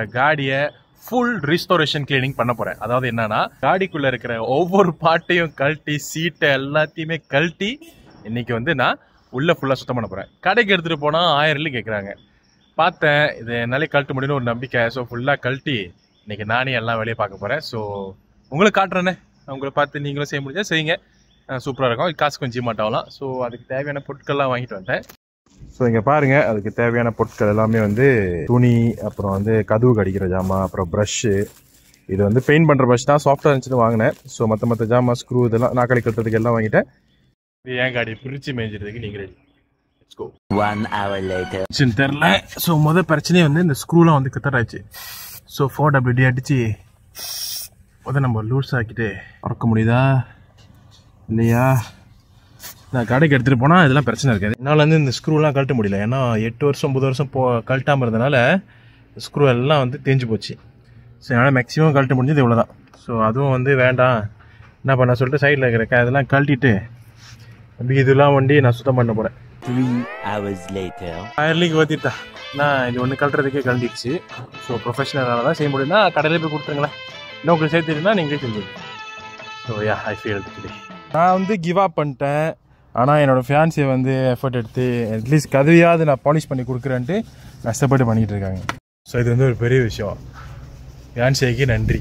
காடியை full restoration cleaning பண்ண போகிறேன். அதாவது என்னன்னா, காடிக்குள்ளே இருக்கிற ஒவ்வொரு பாட்டையும் கழட்டி சீட்டை எல்லாத்தையுமே கழட்டி இன்னைக்கு வந்து நான் உள்ளே ஃபுல்லாக சுத்தம் பண்ண போகிறேன். கடைக்கு எடுத்துகிட்டு போனால் 1000 கேட்குறாங்க. பார்த்தேன் இது என்னாலே கழட்ட முடியும்னு ஒரு நம்பிக்கை. ஸோ ஃபுல்லாக கழட்டி இன்னைக்கு நானே எல்லாம் வேலையை பார்க்க போகிறேன். ஸோ உங்களுக்கு காட்டுறேன்னே, உங்களை பார்த்து நீங்களும் செய்ய முடிஞ்சா செய்யுங்க. சூப்பராக இருக்கும். காசு கொஞ்சம் மாட்டாகலாம். ஸோ அதுக்கு தேவையான பொருட்கள்லாம் வாங்கிட்டு வந்தேன். ஸோ இங்கே பாருங்கள், அதுக்கு தேவையான பொருட்கள் எல்லாமே வந்து துணி, அப்புறம் வந்து கதவு கடிக்கிற ஜாமான், அப்புறம் ப்ரஷ்ஷு. இது வந்து பெயிண்ட் பண்ணுற ப்ரஷ் தான், சாஃப்டாக இருந்துச்சுன்னு வாங்கினேன். ஸோ மற்ற ஜாமான், ஸ்க்ரூ இதெல்லாம் நாக்களி கட்டுறதுக்கு எல்லாம் வாங்கிட்டேன். இது ஏன் காடி பிரித்து மேய்ஞ்சிறதுக்கு நீங்கள் ready. Let's go. 1 hour later. தெரில. ஸோ முதல் பிரச்சனையே வந்து இந்த ஸ்க்ரூலாம் வந்து கத்தராச்சு. ஸோ 4WD அடித்து நம்ம லூஸ் ஆக்கிட்டு பறக்க முடியுதா இல்லையா? நான் கடைக்கு எடுத்துகிட்டு போனால் இதெல்லாம் பிரச்சனை இருக்காது. என்னால் வந்து இந்த ஸ்க்ரூலாம் கழட்ட முடியல. ஏன்னா 8 வருஷம் 9 வருஷம் கழட்டாமல் இருந்தனால ஸ்க்ரூ எல்லாம் வந்து தேஞ்சு போச்சு. ஸோ என்னால் மேக்ஸிமம் கழட்ட முடிஞ்சது இவ்வளோ தான். ஸோ அதுவும் வந்து வேண்டாம் என்ன பண்ண சொல்லிட்டு சைடில் இருக்கிற இதெல்லாம் கழட்டிட்டு அப்படி இதெல்லாம் வண்டி நான் சுத்தம் பண்ண போகிறேன். 3 hours later. 1000 ஊற்றிட்டா நான் இது ஒன்று கழட்டுறதுக்கே கழட்டிடுச்சு. ஸோ ப்ரொஃபஷனலாக தான் செய்ய முடியும்னா கடையில் போய் கொடுத்துருங்களேன். இன்னும் உங்களுக்கு சேர்த்துருந்தா நீங்களே செஞ்சுருங்க. So yeah, I feel today. நான் வந்து கிவ் அப் பண்ணிட்டேன். ஆனால் என்னோடய ஃபியான்ஸியை வந்து எஃபர்ட் எடுத்து அட்லீஸ்ட் கதவையாவது நான் பாலிஷ் பண்ணி கொடுக்குறேன்ட்டு கஷ்டப்பட்டு பண்ணிகிட்டு இருக்காங்க. ஸோ இது வந்து ஒரு பெரிய விஷயம். ஃபியான்ஸிக்கு நன்றி.